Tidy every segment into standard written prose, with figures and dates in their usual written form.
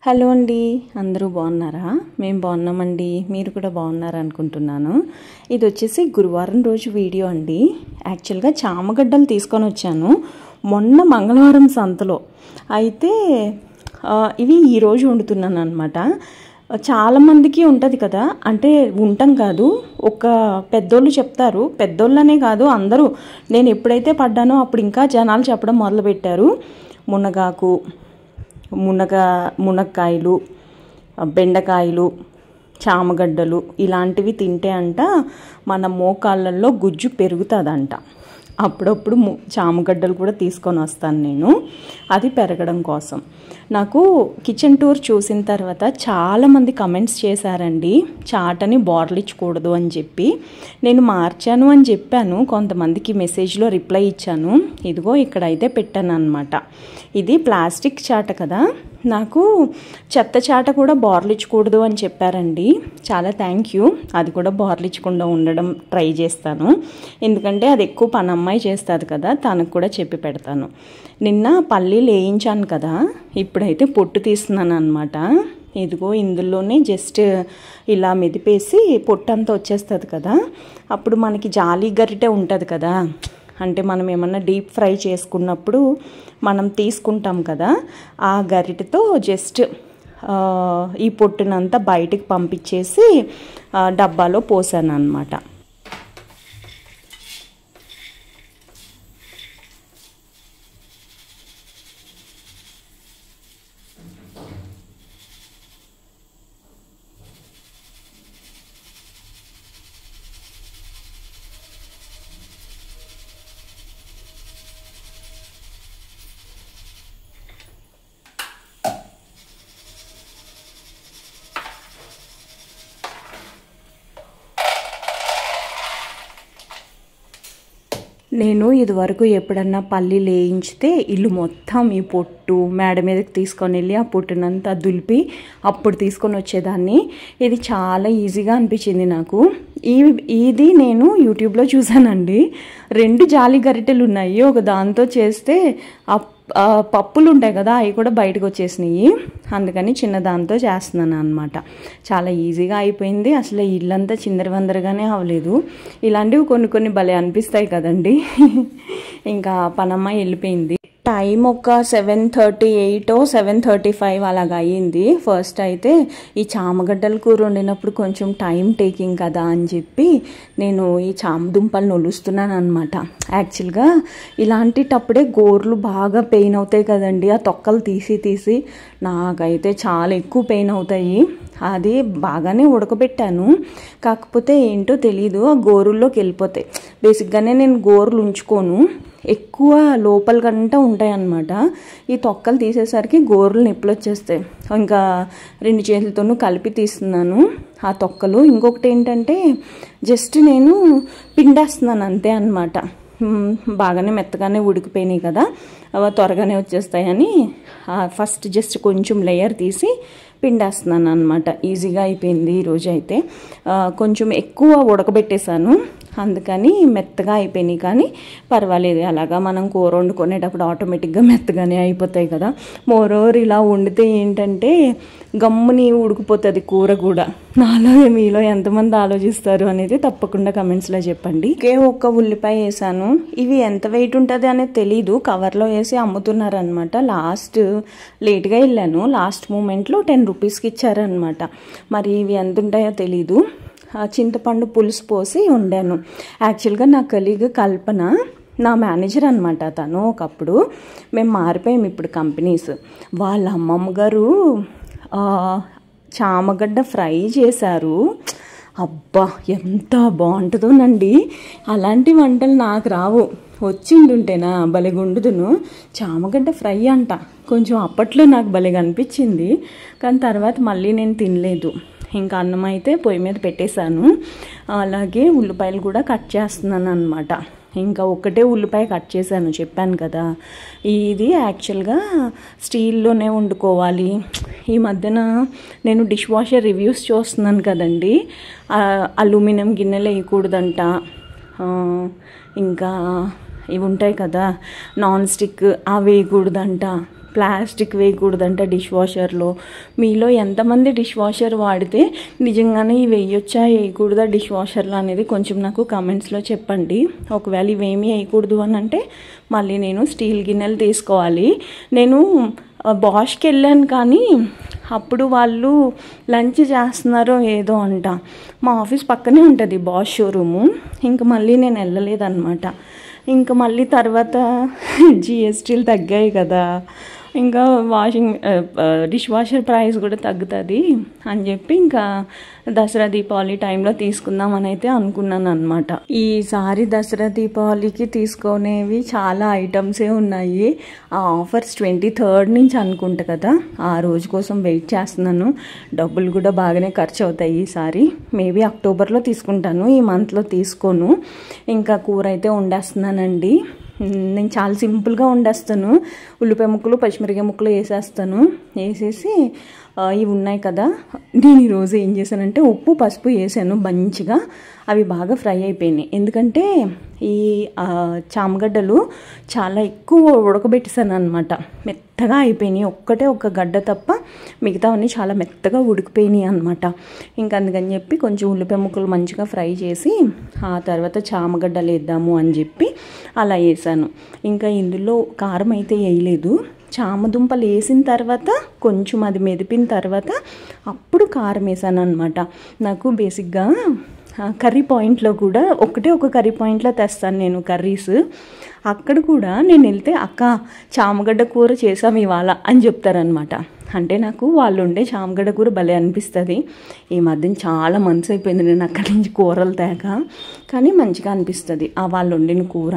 Hello అండి, అందరూ బాగున్నారా? మేము బాగున్నామండి. మీరు కూడా బాగున్నారు అనుకుంటున్నాను. ఇది వచ్చేసి గురువారం రోజు వీడియో అండి. యాక్చువల్గా చామగడ్డలు తీసుకొని వచ్చాను మొన్న మంగళవారం సంతలో. అయితే ఇవి ఈరోజు వండుతున్నాను అనమాట. చాలామందికి ఉంటుంది కదా, అంటే ఉంటాం కాదు, ఒక పెద్దోళ్ళు చెప్తారు, పెద్దోళ్ళనే కాదు అందరూ. నేను ఎప్పుడైతే పడ్డానో అప్పుడు ఇంకా జనాలు చెప్పడం మొదలుపెట్టారు. మునక్కాయలు, బెండకాయలు, చామగడ్డలు ఇలాంటివి తింటే అంట మన మోకాళ్ళల్లో గుజ్జు పెరుగుతుందంట. అప్పుడప్పుడు చామగడ్డలు కూడా తీసుకొని వస్తాను నేను, అది పెరగడం కోసం. నాకు కిచెన్ టూర్ చూసిన తర్వాత చాలామంది కమెంట్స్ చేశారండి, చాటని బోర్లించకూడదు అని చెప్పి. నేను మార్చాను అని చెప్పాను, కొంతమందికి మెసేజ్లో రిప్లై ఇచ్చాను. ఇదిగో ఇక్కడైతే పెట్టాను అనమాట. ఇది ప్లాస్టిక్ చాట కదా, నాకు చెత్త చాట కూడా బోర్లించకూడదు అని చెప్పారండి. చాలా థ్యాంక్ యూ. అది కూడా బోర్లించకుండా ఉండడం ట్రై చేస్తాను, ఎందుకంటే అది ఎక్కువ పని అమ్మాయి చేస్తుంది కదా, తనకు కూడా చెప్పి పెడతాను. నిన్న పల్లీలు వేయించాను కదా, ఇప్పుడైతే పొట్టు తీస్తున్నాను అనమాట. ఇదిగో ఇందులోనే జస్ట్ ఇలా మెదిపేసి పొట్టు అంతా వచ్చేస్తుంది కదా, అప్పుడు మనకి జాలి గరిటె ఉంటుంది కదా, అంటే మనం ఏమన్నా డీప్ ఫ్రై చేసుకున్నప్పుడు మనం తీసుకుంటాం కదా, ఆ గరిటెతో జస్ట్ ఈ పొట్టునంతా బయటికి పంపించేసి డబ్బాలో పోసాను అన్నమాట. నేను ఇదివరకు ఎప్పుడన్నా పల్లీలు వేయించితే ఇల్లు మొత్తం ఈ పొట్టు మేడ మీదకి తీసుకొని వెళ్ళి ఆ పొట్టునంతా దులిపి అప్పుడు తీసుకొని వచ్చేదాన్ని. ఇది చాలా ఈజీగా అనిపించింది నాకు. ఇది నేను యూట్యూబ్లో చూసానండి. 2 జాలి గరిటెలు ఉన్నాయి, ఒక దాంతో చేస్తే పప్పులు ఉంటాయి కదా, అవి కూడా బయటకు వచ్చేసినాయి. అందుకని చిన్న దాంతో చేస్తున్నాను అనమాట. చాలా ఈజీగా అయిపోయింది, అసలు ఇల్లంతా చిందరవందరగానే అవ్వలేదు. ఇలాంటివి కొన్ని భలే అనిపిస్తాయి కదండి. ఇంకా పనమ్మాయి వెళ్ళిపోయింది. టైం ఒక 7:38 7:35 అలాగా అయ్యింది. ఫస్ట్ అయితే ఈ చామగడ్డల కూర వండినప్పుడు కొంచెం టైం టేకింగ్ కదా అని చెప్పి నేను ఈ చామదుంపలు నొలుస్తున్నాను అనమాట. యాక్చువల్గా ఇలాంటిటప్పుడే గోర్లు బాగా పెయిన్ అవుతాయి కదండి, ఆ తొక్కలు తీసి నాకైతే చాలా ఎక్కువ పెయిన్ అవుతాయి. అది బాగానే ఉడకబెట్టాను, కాకపోతే ఏంటో తెలీదు, ఆ గోరుల్లోకి వెళ్ళిపోతాయి. బేసిక్గానే నేను గోర్లు ఉంచుకోను, ఎక్కువ లోపల కంటే ఉంటాయి అన్నమాట. ఈ తొక్కలు తీసేసరికి గోర్లు నొప్పులు వచ్చేస్తాయి. ఇంకా 2 చేతులతోనూ కలిపి తీస్తున్నాను ఆ తొక్కలు. ఇంకొకటి ఏంటంటే జస్ట్ నేను పిండేస్తున్నాను అంతే అన్నమాట. బాగానే మెత్తగానే ఉడికిపోయినాయి కదా, త్వరగానే వచ్చేస్తాయని ఫస్ట్ జస్ట్ కొంచెం లేయర్ తీసి పిండేస్తున్నాను అనమాట. ఈజీగా అయిపోయింది ఈరోజు అయితే. కొంచెం ఎక్కువ ఉడకబెట్టేశాను, అందుకని మెత్తగా అయిపోయినాయి. కానీ పర్వాలేదు, అలాగా మనం కూర వండుకునేటప్పుడు ఆటోమేటిక్గా మెత్తగానే అయిపోతాయి కదా. మోరోవర్ ఇలా వండితే ఏంటంటే గమ్ముని ఉడికిపోతుంది కూర కూడా. నాలో మీలో ఎంతమంది ఆలోచిస్తారు అనేది తప్పకుండా కమెంట్స్లో చెప్పండి. ఒక్క ఉల్లిపాయ వేసాను. ఇవి ఎంత వెయిట్ ఉంటుంది అనేది తెలీదు, కవర్లో వేసి అమ్ముతున్నారు అనమాట. లేట్గా వెళ్ళాను, లాస్ట్ మూమెంట్లో 10 రూపీస్కి ఇచ్చారనమాట. మరి ఇవి ఎంత ఉంటాయో తెలీదు. చింతపండు పులుసు పోసి వండాను. యాక్చువల్గా నా కలీగ్ కల్పన, నా మేనేజర్ అనమాట తను. ఒకప్పుడు మేము మారిపోయాం ఇప్పుడు కంపెనీస్. వాళ్ళ అమ్మమ్మ గారు చామగడ్డ ఫ్రై చేశారు. అబ్బా ఎంత బాగుంటుందోనండి. అలాంటి వంటలు నాకు రావు, వచ్చిండుంటేనా భలేగా వండుదును. చామగడ్డ ఫ్రై అంట, కొంచెం అప్పట్లో నాకు భలేగా అనిపించింది, కానీ తర్వాత మళ్ళీ నేను తినలేదు. ఇంకా అన్నం అయితే పొయ్యి మీద పెట్టేశాను. అలాగే ఉల్లిపాయలు కూడా కట్ చేస్తున్నాను అనమాట. ఇంకా ఒకటే ఉల్లిపాయ కట్ చేశాను, చెప్పాను కదా. ఇది యాక్చువల్గా స్టీల్లోనే వండుకోవాలి. ఈ మధ్యన నేను డిష్ వాషర్ రివ్యూస్ చూస్తున్నాను కదండి, అల్యూమినియం గిన్నెలు వేయకూడదంట, ఇంకా ఇవి ఉంటాయి కదా నాన్ స్టిక్, అవి వేయకూడదంట. Plastic వేయకూడదంట dish వాషర్లో. మీలో ఎంతమంది డిష్ వాషర్ వాడితే నిజంగానే ఇవి వేయొచ్చా వేయకూడదా డిష్ వాషర్లో అనేది కొంచెం నాకు కమెంట్స్లో చెప్పండి. ఒకవేళ ఇవేమీ వేయకూడదు అని అంటే మళ్ళీ నేను స్టీల్ గిన్నెలు తీసుకోవాలి. నేను బాష్కి వెళ్ళాను కానీ అప్పుడు వాళ్ళు లంచ్ చేస్తున్నారో ఏదో అంట. మా ఆఫీస్ పక్కనే ఉంటుంది బాష్ షోరూము. ఇంకా మళ్ళీ నేను వెళ్ళలేదన్నమాట. ఇంకా మళ్ళీ తర్వాత జిఎస్టీలు తగ్గాయి కదా, ఇంకా డిష్ వాషర్ ప్రైస్ కూడా తగ్గుతుంది అని చెప్పి ఇంకా దసరా దీపావళి టైంలో తీసుకుందామని అయితే అనుకున్నాను అనమాట. ఈసారి దసరా దీపావళికి తీసుకునేవి చాలా ఐటమ్సే ఉన్నాయి. ఆ ఆఫర్స్ 23rd నుంచి అనుకుంటా కదా, ఆ రోజు కోసం వెయిట్ చేస్తున్నాను. డబ్బులు కూడా బాగానే ఖర్చు అవుతాయి ఈసారి. మేబీ అక్టోబర్లో తీసుకుంటాను, ఈ మంత్లో తీసుకోను. ఇంకా కూర అయితే వండేస్తున్నానండి. నేను చాలా సింపుల్గా వండేస్తాను. ఉల్లిపాయ ముక్కలు పచ్చిమిరపకాయ ముక్కలు వేసేస్తాను. వేసేసి ఇవి ఉన్నాయి కదా, నేను ఈరోజు ఏం చేశానంటే ఉప్పు పసుపు వేసాను మంచిగా. అవి బాగా ఫ్రై అయిపోయినాయి. ఎందుకంటే ఈ చామగడ్డలు చాలా ఎక్కువ ఉడకబెట్టేసాను అనమాట. మెత్తగా అయిపోయినాయి. ఒక్క గడ్డ తప్ప మిగతావన్నీ చాలా మెత్తగా ఉడికిపోయినాయి అనమాట. ఇంకా అందుకని చెప్పి కొంచెం ఉల్లిపాయ ముక్కలు మంచిగా ఫ్రై చేసి ఆ తర్వాత చామగడ్డలు వేద్దాము అని చెప్పి అలా వేసాను. ఇంకా ఇందులో కారం అయితే వేయలేదు. చామదుంపలు వేసిన తర్వాత కొంచెం అది మెదిపిన తర్వాత అప్పుడు కారం వేసాను అనమాట. నాకు బేసిక్గా కర్రీ పాయింట్లో కూడా ఒక కర్రీ పాయింట్లో తెస్తాను నేను కర్రీస్. అక్కడ కూడా నేను వెళ్తే అక్క చామగడ్డ కూర చేసాం ఇవాళ అని చెప్తారనమాట. అంటే నాకు వాళ్ళు ఉండే చామగడ్డ కూర భలే అనిపిస్తుంది. ఈ మధ్యన చాలా మంత్స్ అయిపోయింది నేను అక్కడి నుంచి కూరలు తేక, కానీ మంచిగా అనిపిస్తుంది ఆ వాళ్ళు వండిన కూర.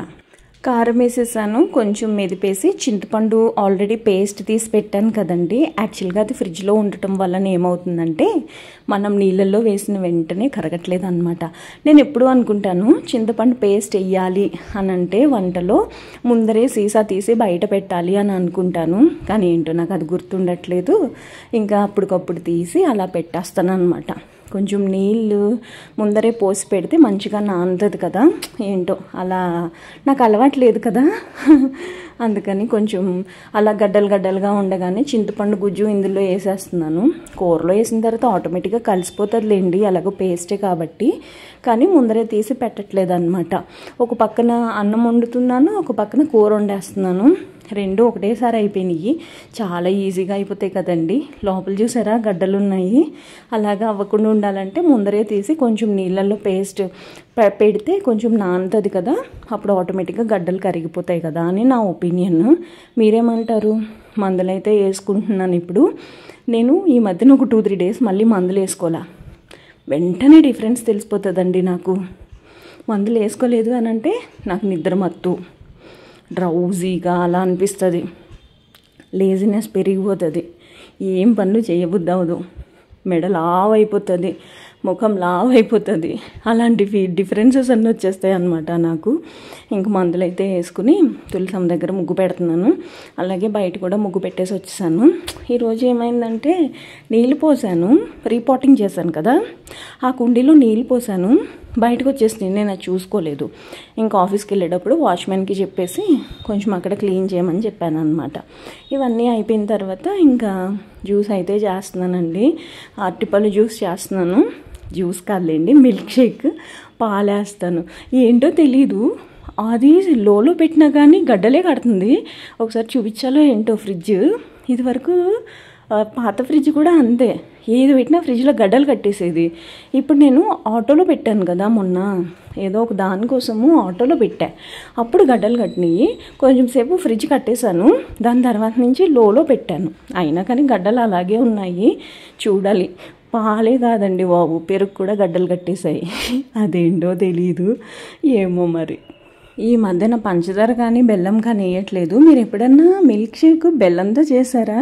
కారం వేసేసాను, కొంచెం మెదిపేసి చింతపండు ఆల్రెడీ పేస్ట్ తీసి పెట్టాను కదండి. యాక్చువల్గా అది ఫ్రిడ్జ్లో ఉండటం వలన ఏమవుతుందంటే మనం నీళ్ళల్లో వేసిన వెంటనే కరగట్లేదు అనమాట. నేను ఎప్పుడూ అనుకుంటాను చింతపండు పేస్ట్ వేయాలి అని అంటే వంటలో ముందరే సీసా తీసి బయట పెట్టాలి అని అనుకుంటాను. కానీ ఏంటో నాకు అది గుర్తుండట్లేదు. ఇంకా అప్పటికప్పుడు తీసి అలా పెట్టేస్తాను అనమాట. కొంచెం నీళ్ళు ముందరే పోసి పెడితే మంచిగా నానుతుంది కదా, ఏంటో అలా నాకు అలవాట్లేదు కదా. అందుకని కొంచెం అలా గడ్డలుగా ఉండగానే చింతపండు గుజ్జు ఇందులో వేసేస్తున్నాను. కూరలో వేసిన తర్వాత ఆటోమేటిక్గా కలిసిపోతుందిలేండి, అలాగో పేస్టే కాబట్టి. కానీ ముందరే తీసి పెట్టట్లేదు అనమాట. ఒక పక్కన అన్నం వండుతున్నాను, ఒక పక్కన కూర వండేస్తున్నాను. రెండు ఒకటేసారి అయిపోయినాయి. చాలా ఈజీగా అయిపోతాయి కదండి. లోపల చూసారా గడ్డలు ఉన్నాయి. అలాగా అవ్వకుండా ఉండాలంటే ముందరే తీసి కొంచెం నీళ్ళల్లో పేస్ట్ పెడితే కొంచెం నానుతుంది కదా, అప్పుడు ఆటోమేటిక్గా గడ్డలు కరిగిపోతాయి కదా అని నా ఒపీనియన్. మీరేమంటారు? మందులు అయితే వేసుకుంటున్నాను ఇప్పుడు. నేను ఈ మధ్యన ఒక 2-3 డేస్ మళ్ళీ మందులు వేసుకోవాలా, వెంటనే డిఫరెన్స్ తెలిసిపోతుందండి నాకు. మందులు వేసుకోలేదు అని అంటే నాకు నిద్ర మత్తు, డ్రౌజీగా అలా అనిపిస్తుంది, లేజినెస్ పెరిగిపోతుంది, ఏం పనులు చేయబుద్ధి అవ్వదు, మెడ లావ్ అయిపోతుంది, ముఖం లావ్ అయిపోతుంది. అలాంటి డిఫరెన్సెస్ అన్నీ వచ్చేస్తాయి అన్నమాట నాకు. ఇంక మందులు అయితే వేసుకుని తులసమ్మ దగ్గర ముగ్గు పెడుతున్నాను. అలాగే బయట కూడా ముగ్గు పెట్టేసి వచ్చేసాను. ఈరోజు ఏమైందంటే నీళ్ళు పోసాను, రీపాటింగ్ చేశాను కదా, ఆ కుండీలో నీళ్ళు పోసాను, బయటకు వచ్చేసింది. నేను అది చూసుకోలేదు. ఇంకా ఆఫీస్కి వెళ్ళేటప్పుడు వాచ్మెన్కి చెప్పేసి కొంచెం అక్కడ క్లీన్ చేయమని చెప్పాను అనమాట. ఇవన్నీ అయిపోయిన తర్వాత ఇంకా జ్యూస్ అయితే చేస్తున్నానండి. అరటిపళ్ళు జ్యూస్ చేస్తున్నాను. జ్యూస్ కాదులేండి, మిల్క్ షేక్. పాలేస్తాను. ఏంటో తెలీదు, అది లోలో పెట్టినా కానీ గడ్డలే కడుతుంది. ఒకసారి చూపించాలో ఏంటో ఫ్రిడ్జ్. ఇదివరకు పాత ఫ్రిడ్జ్ కూడా అంతే, ఏది పెట్టినా ఫ్రిడ్జ్లో గడ్డలు కట్టేసేది. ఇప్పుడు నేను ఆటోలో పెట్టాను కదా మొన్న, ఏదో ఒక దానికోసము ఆటోలో పెట్టా, అప్పుడు గడ్డలు కట్టినాయి. కొంచెం సేపు ఫ్రిడ్జ్ కట్టేశాను, దాని తర్వాత నుంచి లోలో పెట్టాను. అయినా కానీ గడ్డలు అలాగే ఉన్నాయి. చూడాలి. పాలే కాదండి బాబు, పెరుగు కూడా గడ్డలు కట్టేశాయి. అదేంటో తెలీదు, ఏమో మరి. ఈ మధ్యన పంచదార కానీ బెల్లం కానీ వేయట్లేదు. మీరు ఎప్పుడన్నా మిల్క్ షేక్ బెల్లంతో చేశారా?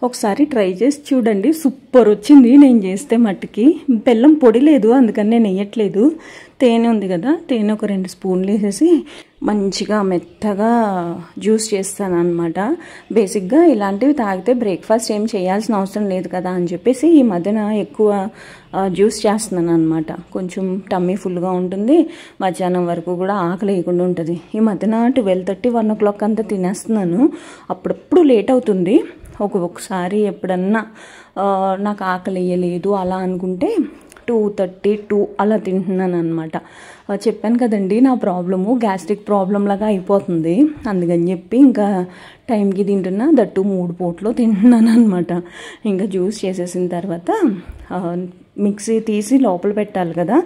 ఒకసారి ట్రై చేసి చూడండి, సూపర్ వచ్చింది. నేను చేస్తే మట్టుకి బెల్లం పొడి లేదు, అందుకని నేను వేయట్లేదు. తేనె ఉంది కదా, తేనె ఒక 2 స్పూన్లు వేసేసి మంచిగా మెత్తగా జ్యూస్ చేస్తాను అనమాట. బేసిక్గా ఇలాంటివి తాగితే బ్రేక్ఫాస్ట్ ఏం చేయాల్సిన అవసరం లేదు కదా అని చెప్పేసి ఈ మధ్యన ఎక్కువ జ్యూస్ చేస్తున్నాను అనమాట. కొంచెం టమ్మీ ఫుల్గా ఉంటుంది, మధ్యాహ్నం వరకు కూడా ఆకలి వేయకుండా ఉంటుంది. ఈ మధ్యన 12:30, 1 o'clock అంతా తినేస్తున్నాను. అప్పుడప్పుడు లేట్ అవుతుంది. ఒక్కొక్కసారి ఎప్పుడన్నా నాకు ఆకలి వేయలేదు అలా అనుకుంటే 2:30 అలా తింటున్నాను అనమాట. చెప్పాను కదండి, నా ప్రాబ్లము గ్యాస్ట్రిక్ ప్రాబ్లం లాగా అయిపోతుంది. అందుకని చెప్పి ఇంకా టైంకి తింటున్నా, దట్టు 3 పూటలు తింటున్నాను అనమాట. ఇంకా జ్యూస్ చేసేసిన తర్వాత మిక్సీ తీసి లోపల పెట్టాలి కదా.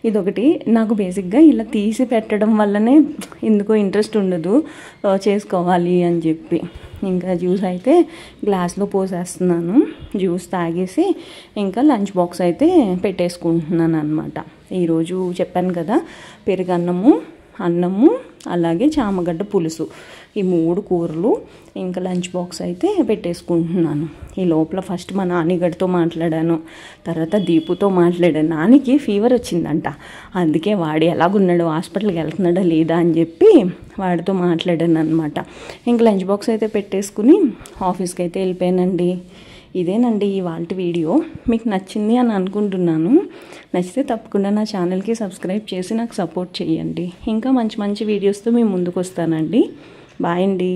ఇదొకటి నాకు బేసిక్గా ఇలా తీసి పెట్టడం వల్లనే ఎందుకో ఇంట్రెస్ట్ ఉండదు చేసుకోవాలి అని చెప్పి. ఇంకా జ్యూస్ అయితే గ్లాస్లో పోసేస్తున్నాను. జ్యూస్ తాగేసి ఇంకా లంచ్ బాక్స్ అయితే పెట్టేసుకుంటున్నాను అనమాట. ఈరోజు చెప్పాను కదా, పెరుగన్నము, అన్నము, అలాగే చామగడ్డ పులుసు, ఈ 3 కూరలు ఇంకా లంచ్ బాక్స్ అయితే పెట్టేసుకుంటున్నాను. ఈ లోపల ఫస్ట్ మా నాన్నగడితో మాట్లాడాను, తర్వాత దీపుతో మాట్లాడాను. నానికి ఫీవర్ వచ్చిందంట, అందుకే వాడు ఎలాగున్నాడు, హాస్పిటల్కి వెళ్తున్నాడా లేదా అని చెప్పి వాడితో మాట్లాడాను అనమాట. ఇంకా లంచ్ బాక్స్ అయితే పెట్టేసుకుని ఆఫీస్కి అయితే వెళ్ళిపోయానండి. ఇదేనండి ఇవాళ వీడియో. మీకు నచ్చింది అని అనుకుంటున్నాను. నచ్చితే తప్పకుండా నా ఛానల్కి సబ్స్క్రైబ్ చేసి నాకు సపోర్ట్ చేయండి. ఇంకా మంచి మంచి వీడియోస్తో మేము ముందుకు వస్తానండి. బాయ్ అండి.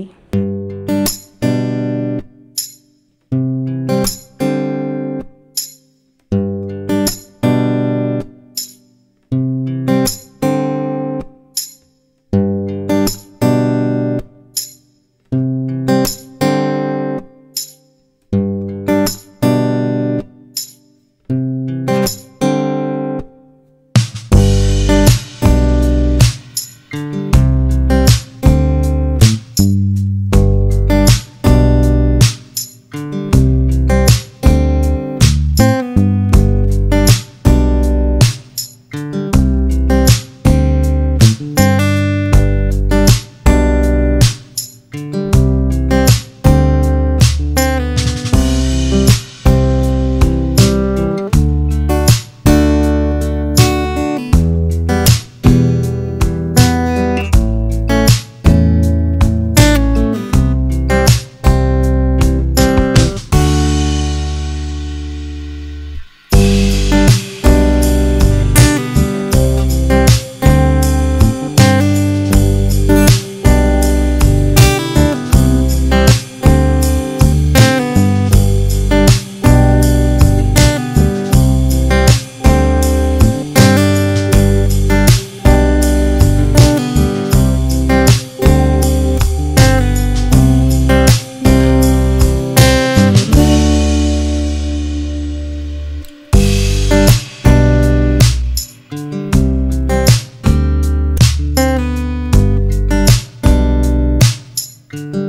you.